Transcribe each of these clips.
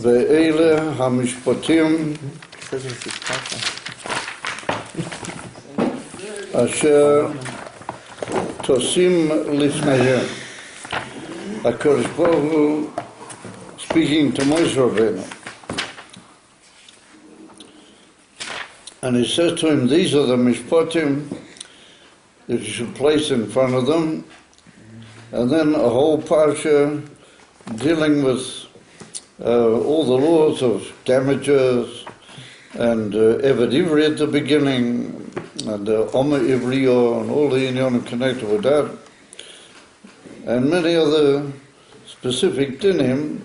ואלה המשפטים אשר תשים לפניהם. הקדוש ברוך הוא speaking to Moshe Rabbeinu. And he says to him, these are the mishpatim that you should place in front of them. And then a whole parsha dealing with all the laws of damages and Eved Ivri at the beginning, and Omer Ivriyo, and all the inyanim connected with that, and many other specific dinim,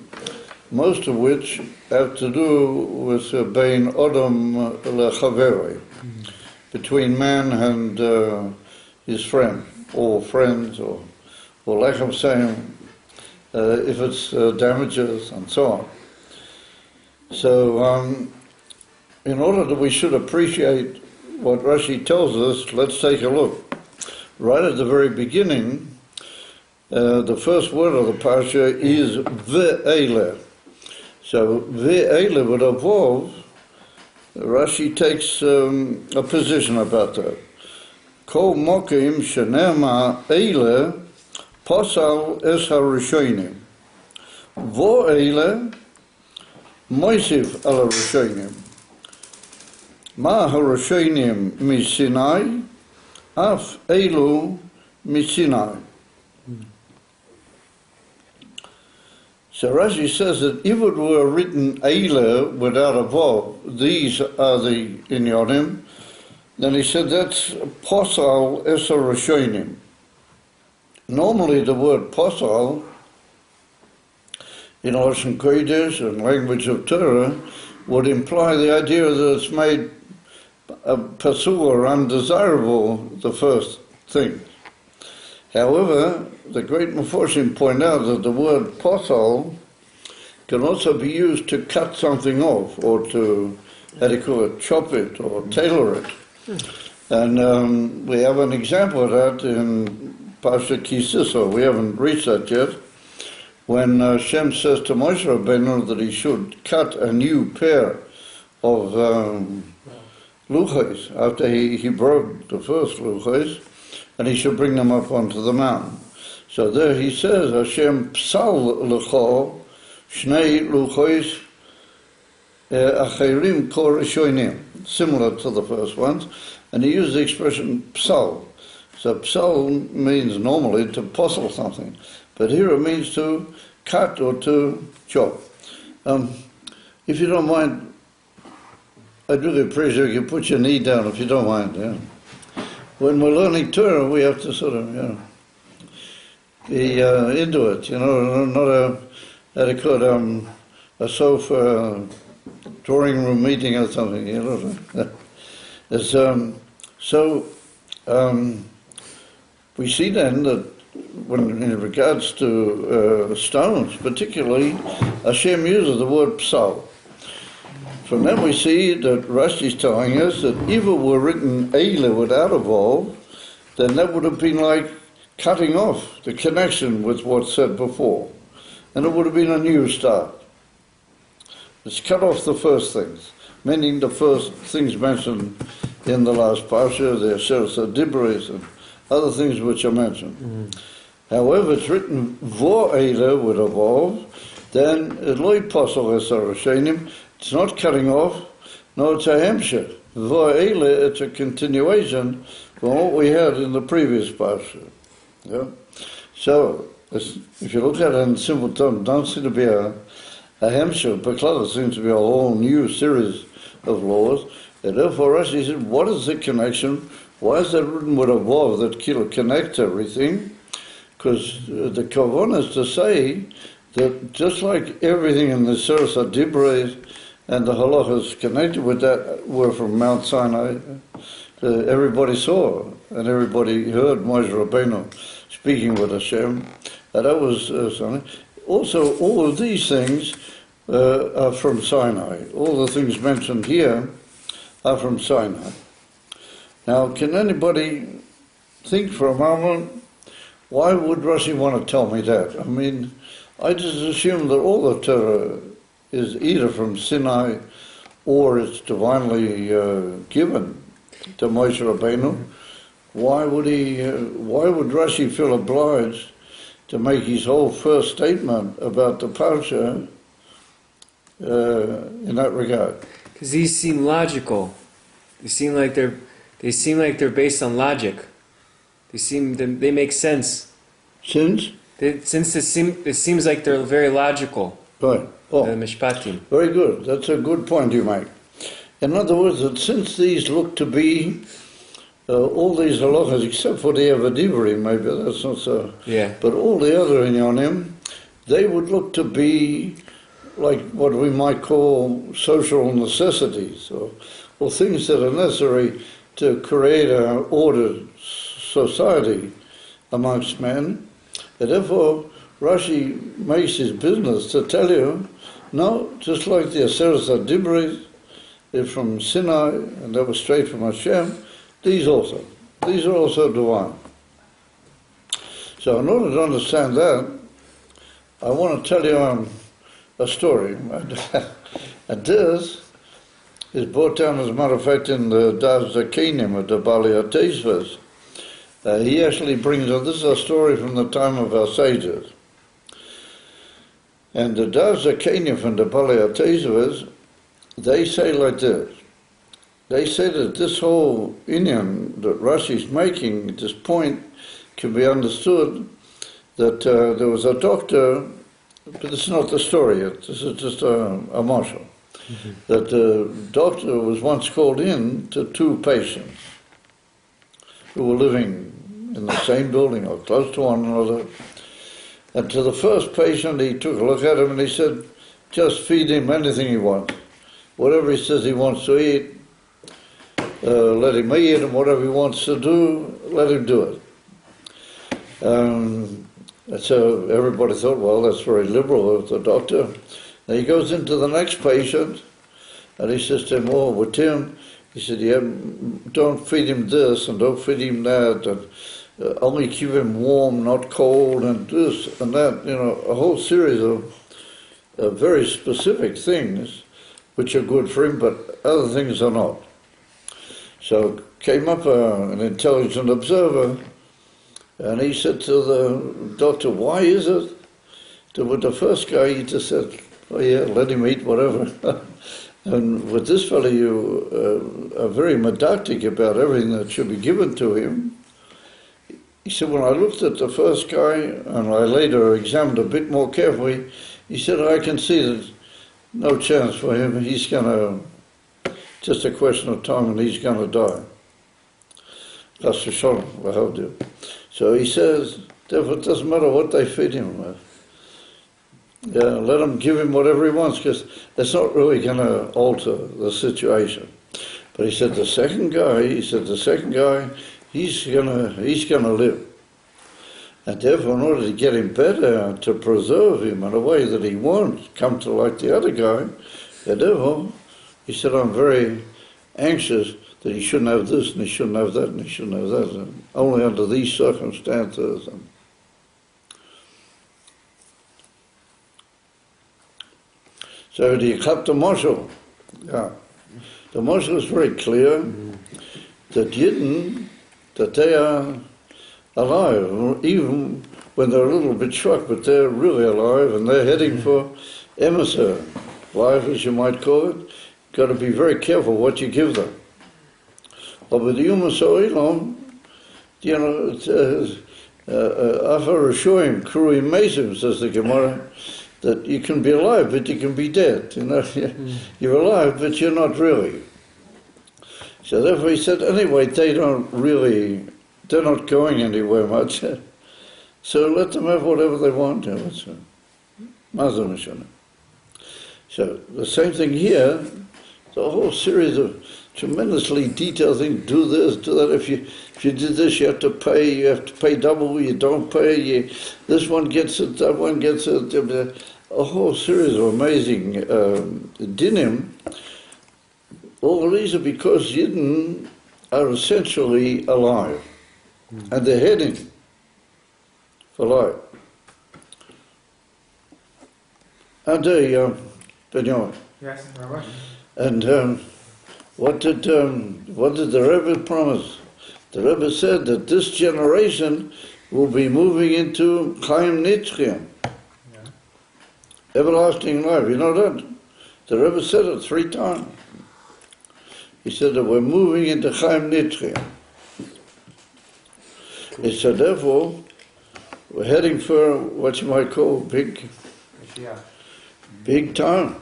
most of which have to do with bein Odom lechaveri, between man and his friend, or friends, or lack of saying, if it's damages and so on. So, in order that we should appreciate what Rashi tells us, let's take a look. Right at the very beginning, the first word of the parsha is ve'ele. So ve'ele with a vav, Rashi takes a position about that. Kol mokim shenema eile posal es harishonim. Vo'ele moisiv al harishonim. Ma harishonim misinai, af elu misinai. So Rashi says that if it were written Eile without a vav, these are the inyanim, then he said that's posal es harishonim. Normally the word posal in Lashon Kodesh and language of Torah would imply the idea that it's made pasul or undesirable, the first thing. However, the great Meforshim point out that the word posal can also be used to cut something off, or to, how do you call it, chop it or tailor it. And we have an example of that in Parshat Ki Sisa. We haven't reached that yet. When Hashem says to Moshe Rabbeinu that he should cut a new pair of luchos after he broke the first luchos, and he should bring them up onto the mountain. So there he says, Hashem psal lecho shnei luchos acherim kol rishonim, similar to the first ones, and he used the expression psal. So psal means normally to posel something, but here it means to cut or to chop. If you don't mind, I'd really appreciate if you put your knee down, if you don't mind. Yeah. When we're learning Torah, we have to sort of, be into it, not a sofa drawing room meeting or something, It's, we see then that when in regards to stones, particularly, Hashem uses the word psal. From that we see that Rashi is telling us that if it were written Eile without a vav, then that would have been like cutting off the connection with what's said before. And it would have been a new start. It's cut off the first things, meaning the first things mentioned in the last parsha, the Aseret Dibros and other things which are mentioned. However, it's written Vo Eile with a vav, then Eloi Posel Es HaRishonim. It's not cutting off, no, it's a hemshech. Vo Eile, it's a continuation from what we had in the previous parsha. Yeah? So, if you look at it in simple terms, it doesn't seem to be a hemshech, but it seems to be a whole new series of laws. And therefore, Rashi said, what is the connection? Why is that written with a vav that connects everything? Because the kavanah is to say that just like everything in the Seres HaDibros and the halachas connected with that were from Mount Sinai, everybody saw and everybody heard Moshe Rabbeinu speaking with Hashem, and that was something. Also, all of these things are from Sinai. All the things mentioned here are from Sinai. Now, can anybody think for a moment, why would Rashi want to tell me that? I mean, I just assume that all the Torah is either from Sinai or it's divinely given to Moshe Rabbeinu, why would Rashi feel obliged to make his whole first statement about the Parsha in that regard? Because these seem logical. They seem like they're based on logic. They make sense. Since it seems like they're very logical. Right. Oh, the Mishpatim. Very good. That's a good point you make. In other words, that since these look to be all these halachas, except for the Evadivri, maybe that's not so. Yeah. But all the other inyanim, they would look to be like what we might call social necessities, or things that are necessary to create an ordered society amongst men. And therefore, Rashi makes his business to tell you, no, just like the Aseret HaDibri, they're from Sinai, and that was straight from Hashem, these are also divine. So in order to understand that, I want to tell you a story. And this is brought down, as a matter of fact, in the Das Zakenim of the Bali HaTesvos. He actually brings up, this is a story from the time of our sages. And the Das Zakenim from the Bali HaTesvos, they say like this. They say that this whole inyan that Rashi is making, this point, can be understood that there was a doctor, but this is not the story yet, this is just a marshal, that the doctor was once called in to two patients who were living in the same building or close to one another. And to the first patient, he took a look at him and he said, just feed him anything he wants. Whatever he says he wants to eat, let him eat, and whatever he wants to do, let him do it. So everybody thought, well, that's very liberal of the doctor. And he goes into the next patient, and he says to him, oh, with him, he said, yeah, don't feed him this, and don't feed him that, and only keep him warm, not cold, and this and that, a whole series of very specific things which are good for him, but other things are not. So came up an intelligent observer, and he said to the doctor, why is it that with the first guy he just said, oh yeah, let him eat whatever. And with this fellow you are very medactic about everything that should be given to him. He said, when I looked at the first guy, and I later examined a bit more carefully, he said, I can see there's no chance for him. He's going to, just a question of time, and he's going to die. That's for sure, I hope you. So he says, therefore it doesn't matter what they feed him with. Yeah, let him give him whatever he wants, because it's not really going to alter the situation. But he said the second guy, he's gonna live. And therefore, in order to get him better, to preserve him in a way that he won't come to like the other guy, and therefore, he said, I'm very anxious that he shouldn't have this, and he shouldn't have that, and he shouldn't have that, and only under these circumstances. So the Chapter Moshel, yeah. The Moshel is very clear that Yidden, that they are alive, even when they're a little bit shocked, but they're really alive, and they're heading for emissary life, as you might call it. Got to be very careful what you give them. But with the Yuma So'ilam, Afar Rishoim, Kruim Mesim, says the Gemara, that you can be alive, but you can be dead. You're alive, but you're not really. So therefore he said, anyway, they're not going anywhere much. So let them have whatever they want. So the same thing here, the whole series of tremendously detailed things, do this, do that. If you did this, you have to pay double, you don't pay, this one gets it, that one gets it. A whole series of amazing dinim. All of these are because Yidden are essentially alive, and they're heading for life. And But anyway, Yes, Rabbi. and what did the Rebbe promise? The Rebbe said that this generation will be moving into Chaim Nitzchim, Yeah. everlasting life. You know that? The Rebbe said it 3 times. He said that we're moving into Chaim Nitzchim. He said, therefore, we're heading for what you might call big time.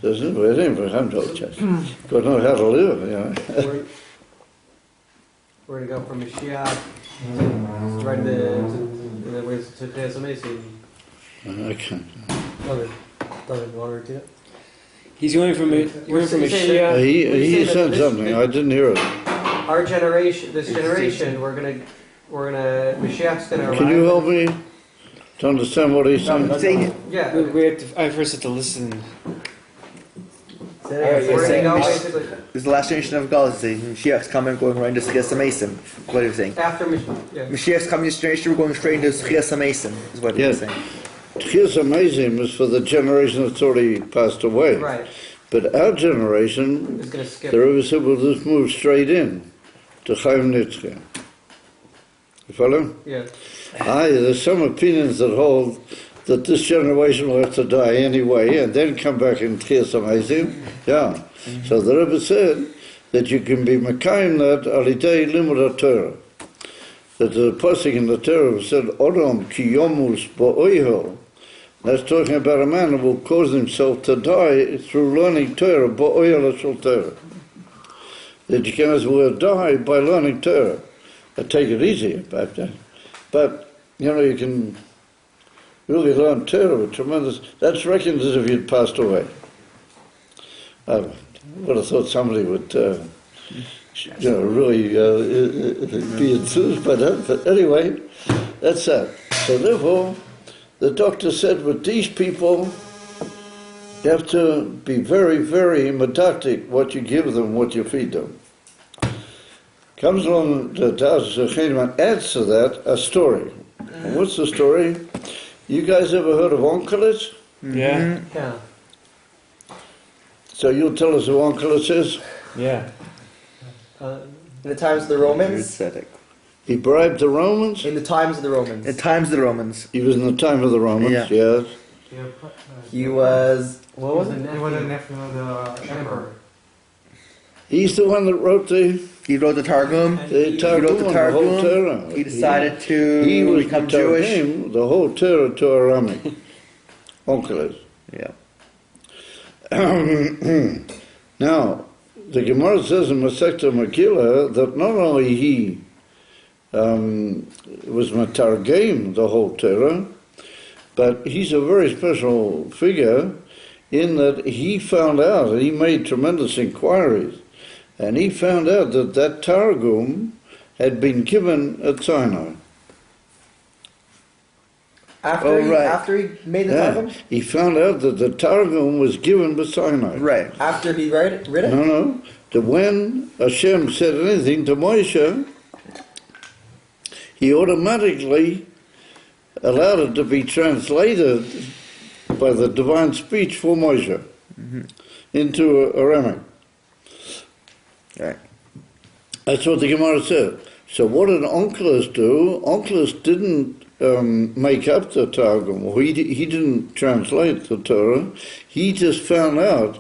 Says, we're heading for Chaim Nitzchim. Got to know how to live, you know. We're going to go from Mashiach right to Kriyas Hameisim. Okay. David, you want to repeat it? He's going from Mashiach. He said something. I didn't hear it. Our generation, this generation, we're gonna Mashiach's gonna arrive. Can you help me to understand what he's saying? Yeah. I first have to listen. We're gonna go basically This is the last generation of God. Mashiach's coming, going right into Chiyas HaMeisim. What are you saying? after Mashiach. Yeah. Mashiach's coming this generation, we're going straight into Chiyas HaMeisim, is what Yes. he's saying. Chiyas HaMeisim is for the generation that's already passed away. Right. But our generation, It's gonna skip. the Rebbe said, we'll just move straight in to Chaim Nitzchim. You follow? Yeah. There's some opinions that hold that this generation will have to die anyway and then come back in Chiyas HaMeisim. Yeah. So the Rebbe said that you can be Mekayim that alidei limud HaTorah. That the pasuk in the Torah said, Odom ki yomus bo'oihel. That's talking about a man who will cause himself to die through learning Torah, bo'oihel shel Torah. That you can as well die by learning Torah. I take it easy about that. But, you know, you can really learn Torah with tremendous... That's reckoned as if you'd passed away. I would have thought somebody would, really be enthused by that. But anyway, that's that. So therefore, the doctor said with these people, you have to be very, very medactic what you give them, what you feed them. Comes along the Taz Cheneman adds to that a story. And what's the story? You guys ever heard of Onkelos? Yeah. Yeah. So you'll tell us who Onkelos is? Yeah. In the times of the Romans? He bribed the Romans? In the times of the Romans. In the times of the Romans. He was in the time of the Romans, Yeah. yes. He was... What was it? He was a nephew of the emperor. He's the one that wrote the He wrote the Targum. Targum, the whole Torah. He decided to He was become Jewish. the whole Torah to Aramic. Onkelos. Yeah. Now, the Gemara says in Masechta Megillah that not only he was Matargim, the whole Torah, but he's a very special figure in that he found out, he made tremendous inquiries, and he found out that that Targum had been given at Sinai. After he made the Targum? He found out that the Targum was given by Sinai. Right. After he read it? No. That when Hashem said anything to Moshe, he automatically allowed it to be translated by the divine speech for Moshe into Aramaic. Right. That's what the Gemara said. So what did Onkelos do? Onkelos didn't make up the Targum. He didn't translate the Torah. He just found out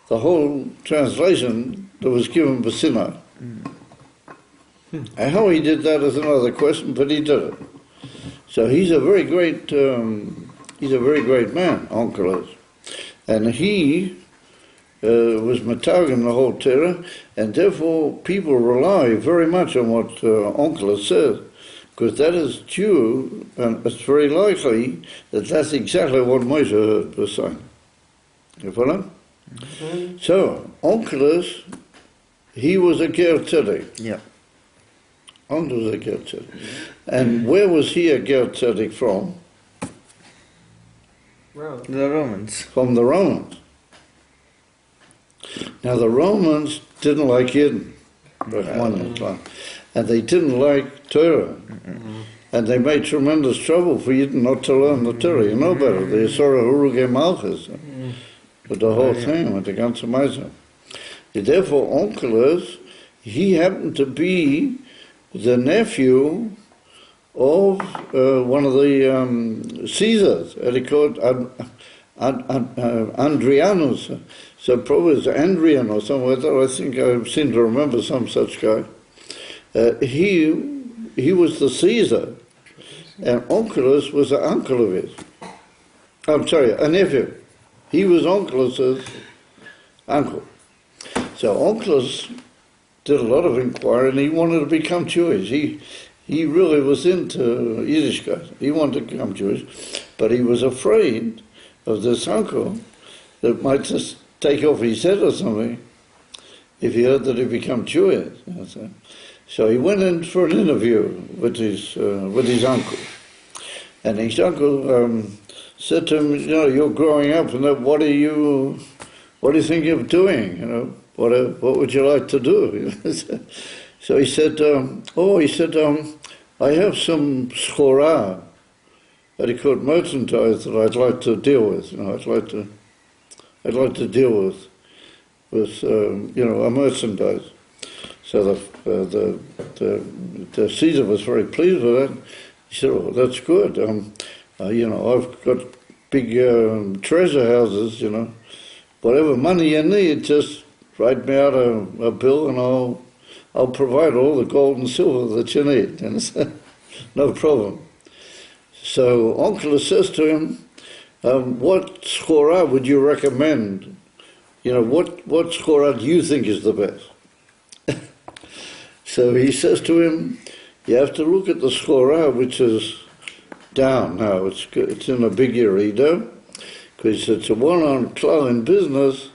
the whole translation that was given by Sinai. And how he did that is another question, but he did it. So he's a very great man, Onkelos. And he was Matargum the whole Torah, and therefore people rely very much on what Onkelos says, because that is true, and it's very likely that that's exactly what Moshe was saying. You follow? Mm-hmm. So, Onkelos, he was a Ger Tzedek. Yeah. Onkelos was a Ger Tzedek. And where was he a Ger Tzedek from? Rome. The Romans. From the Romans. Now the Romans didn't like Yidden, and they didn't like Torah, and they made tremendous trouble for Yidden not to learn the Torah. You know better, the Yisora Huruge Malchus. with the whole yeah. thing, with the ganze Meise. Therefore, Onkelos, he happened to be the nephew of one of the Caesars, and he called Andrianus. So probably it's Andrian or somewhere there. I think I seem to remember some such guy. He was the Caesar, and Onkelos was an uncle of his. I'm sorry, a nephew. He was Onkelos' uncle. So Onkelos did a lot of inquiry, and he wanted to become Jewish. He really was into Yiddishkeit. He wanted to become Jewish, but he was afraid of this uncle that might just take off his head or something if he heard that he become Jewish. So he went in for an interview with his uncle, and his uncle said to him, "You know, you're growing up, and what are you thinking of doing? You know, what would you like to do?" So he said, "I have some schora that he called merchandise that I'd like to deal with. You know, I'd like to deal with a merchandise." So the Caesar was very pleased with that. He said, "Oh, that's good. I've got big treasure houses. You know, whatever money you need, just write me out a bill, and I'll provide all the gold and silver that you need." And so, no problem. So Onkelos says to him, "What schora would you recommend? You know, what schora do you think is the best?" So he says to him, "You have to look at the schora which is down now. It's in a big Yerida, because it's a well-known klal in business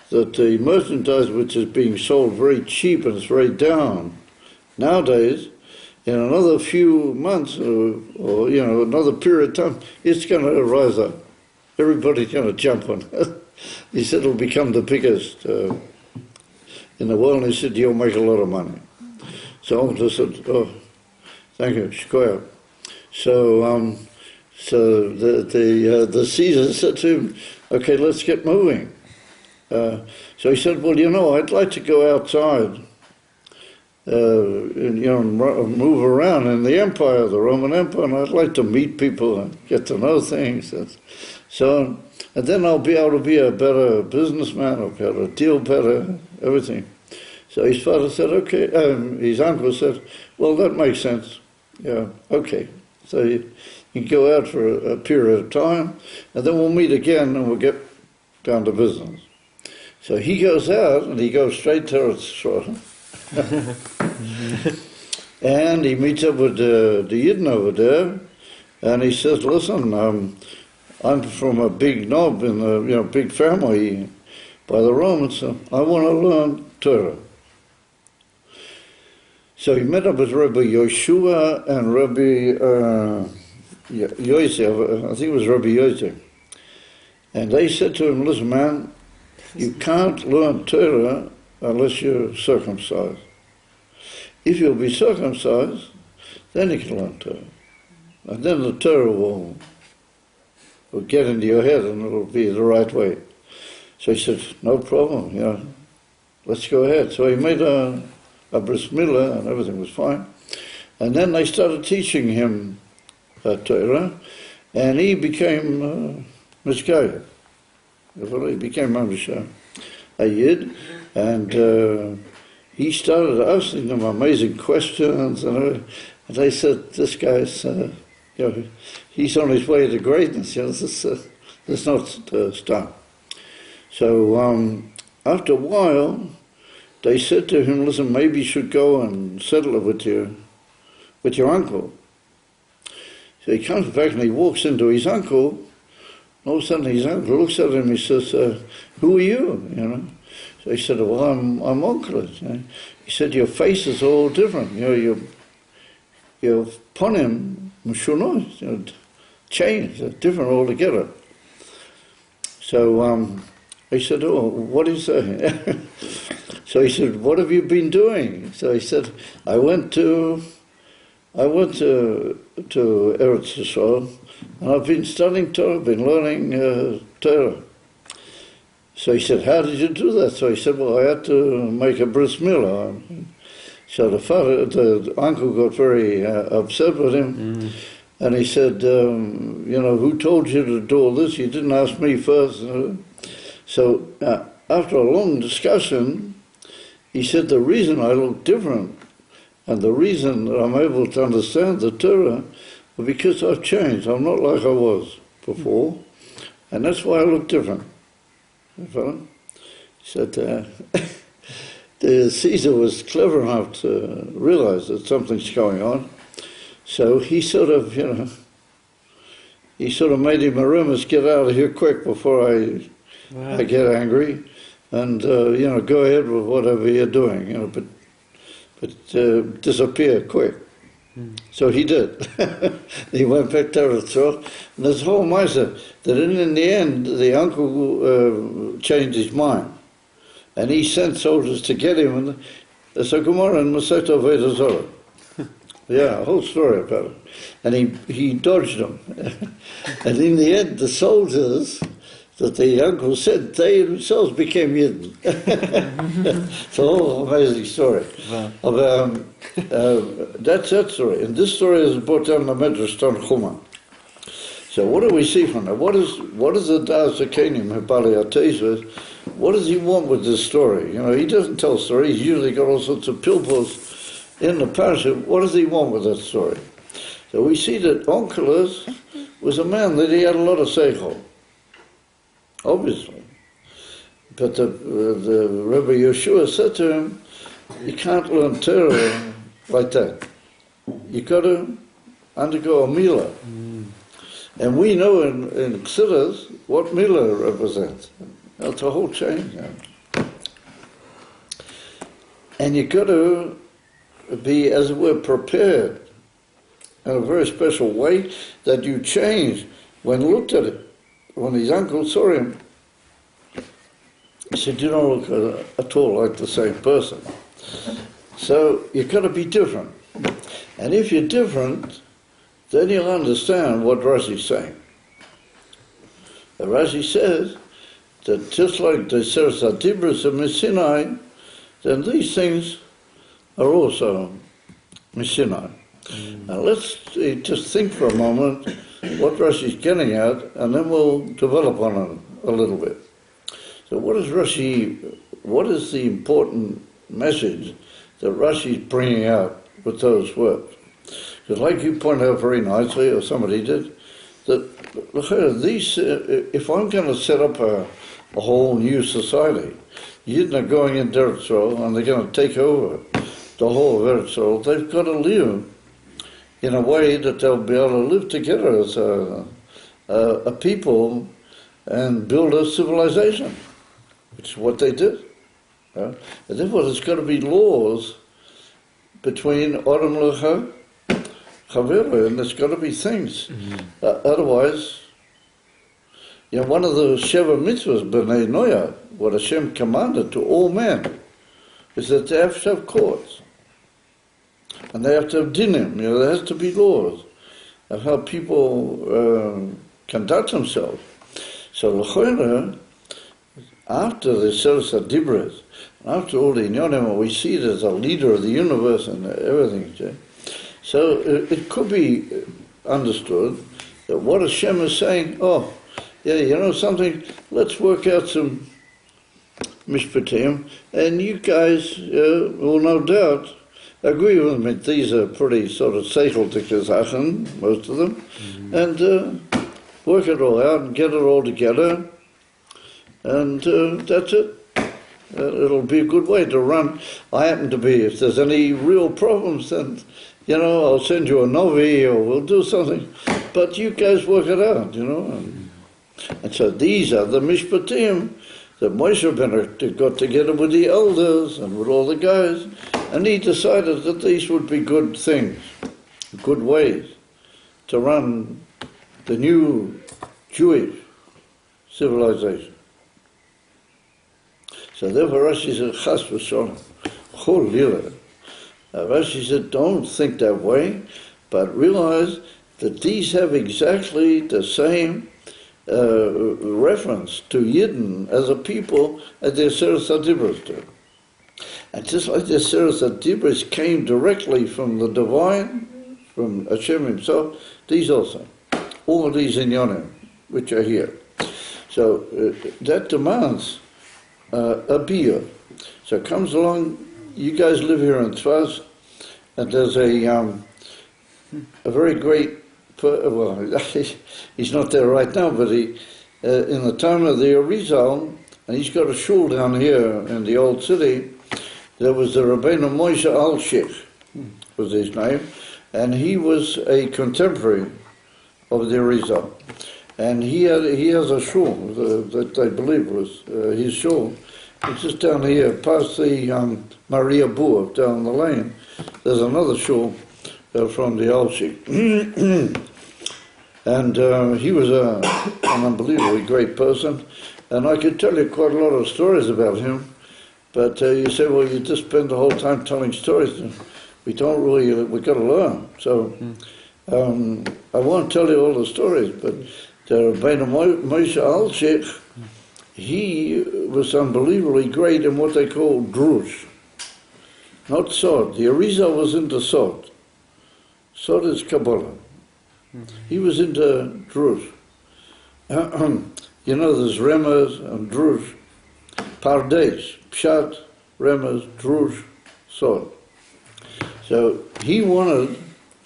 that the merchandise which is being sold very cheap and it's very down. Nowadays, in another few months or another period of time, it's going to rise up. Everybody's going to jump on it." He said it'll become the biggest in the world, and he said you'll make a lot of money. So Onkelos said, "Oh, thank you, shkoyah." So the Caesar said to him, "Okay, let's get moving." So he said, "Well, I'd like to go outside, and move around in the empire, the Roman Empire, and I'd like to meet people and get to know things. And then I'll be able to be a better businessman, I'll be able to deal better, everything." So his father said, "Okay," his uncle said, "Well, that makes sense. Yeah, okay. So you can go out for a period of time, and then we'll meet again and we'll get down to business." So he goes out, and he goes straight to Eretz. And he meets up with the Yidden over there, and he says, "Listen, I'm from a big nob in a big family by the Romans, so I want to learn Torah." So he met up with Rabbi Yoshua and Rabbi Yosef, I think it was Rabbi Yosef. And they said to him, "Listen, man, you can't learn Torah unless you're circumcised. If you'll be circumcised, then you can learn Torah. And then the Torah will get into your head and it'll be the right way." So he said, "No problem, let's go ahead." So he made a bris milah and everything was fine. And then they started teaching him Torah, and he became Mishkaya. He became a Yid, and he started asking them amazing questions, and they said, "This guy's, he's on his way to greatness. Let's not stop." So after a while, they said to him, "Listen, maybe you should go and settle it with your uncle." So he comes back and he walks into his uncle. All of a sudden, his uncle looks at him. He says, "Who are you?" So he said, "Well, I'm Onkelos." He said, "Your face is all different. Your ponim, mushunos, changed, different altogether." So he said, "Oh, what is that?" So he said, "What have you been doing?" So he said, I went to Eretz Yisrael, and I've been studying Torah, been learning Torah." So he said, how did you do that? So he said, well, I had to make a bris milah. So the uncle got very upset with him, and he said, you know, who told you to do all this? You didn't ask me first. So after a long discussion, he said, the reason I look different and the reason that I'm able to understand the Torah was because I've changed. I'm not like I was before, and that's why I look different. You follow? He said, the Caesar was clever enough to realize that something's going on, so he sort of, you know, he sort of made him a rumors, get out of here quick before I get angry, and you know, go ahead with whatever you're doing, you know, but disappear quick. So he did. He went back to Eretz, and this whole mitzvah that in the end the uncle changed his mind, and he sent soldiers to get him. And there's a Gemara in Masechet Avodah Zarah. Yeah, a whole story about it. And he dodged them, and in the end the soldiers that the uncle said, they themselves became Yidden. It's a whole amazing story. Wow. That's that story. And this story is brought down in the Medrash Tanchuma. So what do we see from that? What is the Das Zakenim, Hibali Atezvah, what does he want with this story? You know, he doesn't tell a story. He's usually got all sorts of pilpos in the parasha. What does he want with that story? So we see that Onkelos was a man that he had a lot of seichel. Obviously. But the Rebbe Yeshua said to him, you can't learn Torah like that. You got to undergo a milah. And we know in Chassidus what milah represents. That's a whole change. And you got to be, as it were, prepared in a very special way that you change when looked at it. When his uncle saw him, he said, you don't look at all like the same person. So you've got to be different. And if you're different, then you'll understand what Rashi's saying. And Rashi says that just like the Seres HaDibros of Sinai, then these things are also Sinai. Now let's just think for a moment what Rashi's getting at, and then we'll develop on it a little bit. So what is the important message that Rashi's bringing out with those words? Because like you pointed out very nicely, or somebody did, that these, if I'm going to set up a whole new society, Yidden are going into Eretz Yisrael and they're going to take over the whole of Eretz Yisrael, they've got to live in a way that they'll be able to live together as a people and build a civilization, which is what they did. And therefore there's got to be laws between Adam Lecha, Chavera, and there's got to be things. Otherwise, you know, one of the Sheva mitzvahs, B'nai Noah, what Hashem commanded to all men, is that they have to have courts. And they have to have dinim, you know, there has to be laws of how people conduct themselves. So l'choira, after the Seres HaDibros, after all the inyanim, we see it as a leader of the universe and everything. So it could be understood that what Hashem is saying, oh, yeah, you know something, let's work out some mishpatim, and you guys will no doubt agree with me. These are pretty sort of seichel sachen, most of them, and work it all out and get it all together, and that's it. It'll be a good way to run. I happen to be, if there's any real problems, then, you know, I'll send you a novi or we'll do something, but you guys work it out, you know. And so these are the mishpatim that Moshe Rabbeinu got together with the elders and with all the guys, and he decided that these would be good things, good ways to run the new Jewish civilization. So therefore Rashi said, Chas v'sholem, chol lila. Rashi said, don't think that way, but realize that these have exactly the same reference to Yidden as a people as the Aseret HaDibros do. And just like the Aseret HaDibros came directly from the divine, from Hashem himself, these also, all of these inyanim, which are here. So that demands a biyur. So it comes along, you guys live here in Tzfaz, and there's a very great, well, he's not there right now, but he, in the time of the Arizal, and he's got a shul down here in the old city, there was the Rabbeinu Moshe Al-Sheikh, was his name, and he was a contemporary of the Arizal. And he has a shul that I believe was his shul. It's just down here, past the Maria Boer, down the lane. There's another shul from the Al-Sheikh. And he was an unbelievably great person. And I could tell you quite a lot of stories about him. But you say, well, you just spend the whole time telling stories. And we don't really, we've got to learn. So I won't tell you all the stories, but the Rabbeinu Moshe Al-Sheikh, he was unbelievably great in what they call drush, not sod. The Arizal was into sod. Sod is Kabbalah. He was into drush. You know, there's remez and drush, pardes, pshat, remez, drush, sod. So he wanted,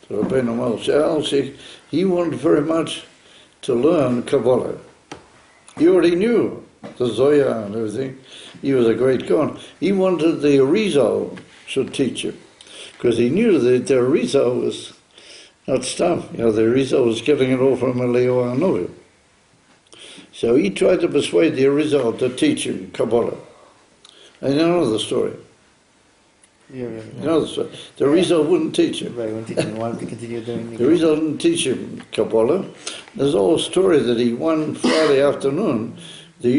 Rabbeinu Moshe Al-Sheikh, he wanted very much to learn Kabbalah. He already knew the Zoya and everything. He was a great Kohen. He wanted the Arizal should teach him, because he knew that the Arizal was not stuff. You know, the Arizal was getting it all from Eliyahu HaNovi. So he tried to persuade the Arizal to teach him Kabbalah. And you know the story. Yeah. You know the story. The Arizal wouldn't teach him. Right, wouldn't teach him. Wanted to continue doing The Arizal didn't teach him Kabbalah. There's a whole story that he, one Friday afternoon, when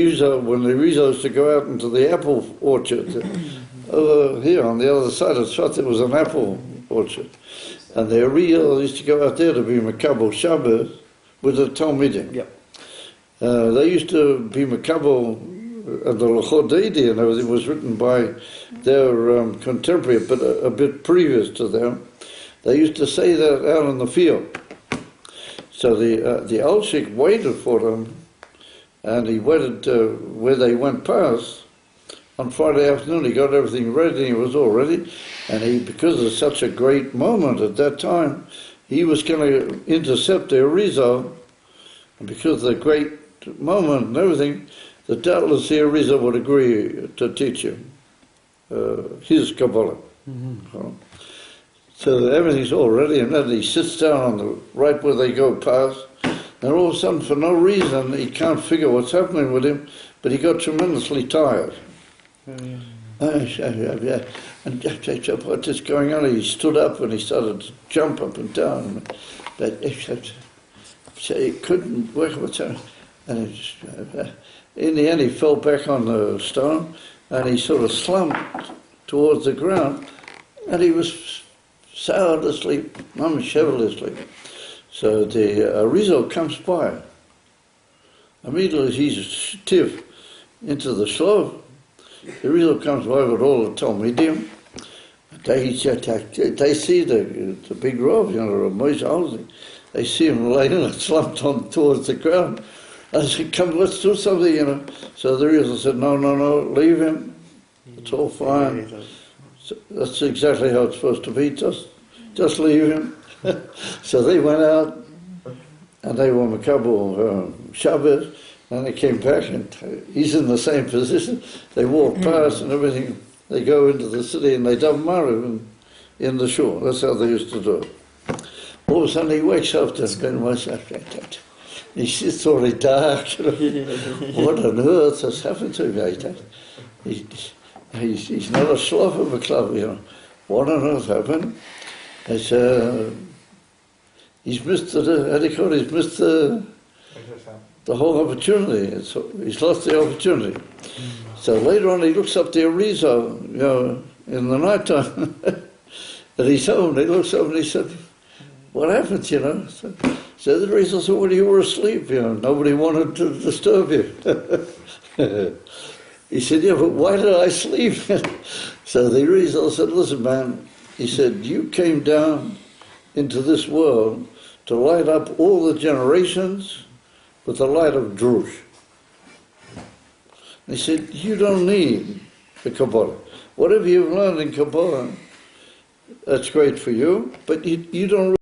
the Arizal used to go out into the apple orchard, over here on the other side of Tzfat, there was an apple orchard. And the Arizal used to go out there to be Makabel Shabbos with the Talmidim. Yep. They used to be Makabel, and the Lachot Deidi and everything was written by their contemporary, but a bit previous to them. They used to say that out in the field. So the Al-Sheikh waited for them, and he waited where they went past. On Friday afternoon, he got everything ready, he was all ready, and he, because of such a great moment at that time, he was going to intercept the Arizal, and because of the great moment and everything, the doubtless the Arizal would agree to teach him his Kabbalah. So everything's all ready, and then he sits down on the right where they go past, and all of a sudden, for no reason, he can't figure what's happening with him, but he got tremendously tired. And what is going on? He stood up and he started to jump up and down, but he couldn't work what's happening. And in the end, he fell back on the stone, and he sort of slumped towards the ground, and he was sound asleep, shevel asleep. So the Arizal comes by. Immediately he's stiff into the shlov. The Arizal comes by with all the Talmidim. They see the big Rav, you know, Moshe Al-Sheikh. They see him laying slumped on towards the ground. I said, come, let's do something, you know. So the Arizal said, no, leave him. It's all fine. So that's exactly how it's supposed to be. Just leave him. So they went out, and they were Makabel Shabbos, and they came back, and he's in the same position. They walk past and everything. They go into the city, and they don't marry in the shul. That's how they used to do it. All of a sudden, he wakes up to spend myself like that. He sits already dark. You know. What on earth has happened to him like that? He's not a slough of a club, you know. What on earth happened? It's, he's missed he's missed the whole opportunity. He's lost the opportunity. So later on, he looks up the Arizal, you know, in the night time, at his home. He looks up and he said, what happened, you know? So the Rizal said, well, you were asleep, you know, nobody wanted to disturb you. He said, yeah, but why did I sleep? So the Rizal said, listen, man, he said, you came down into this world to light up all the generations with the light of Drush. He said, you don't need the Kabbalah. Whatever you've learned in Kabbalah, that's great for you, but you don't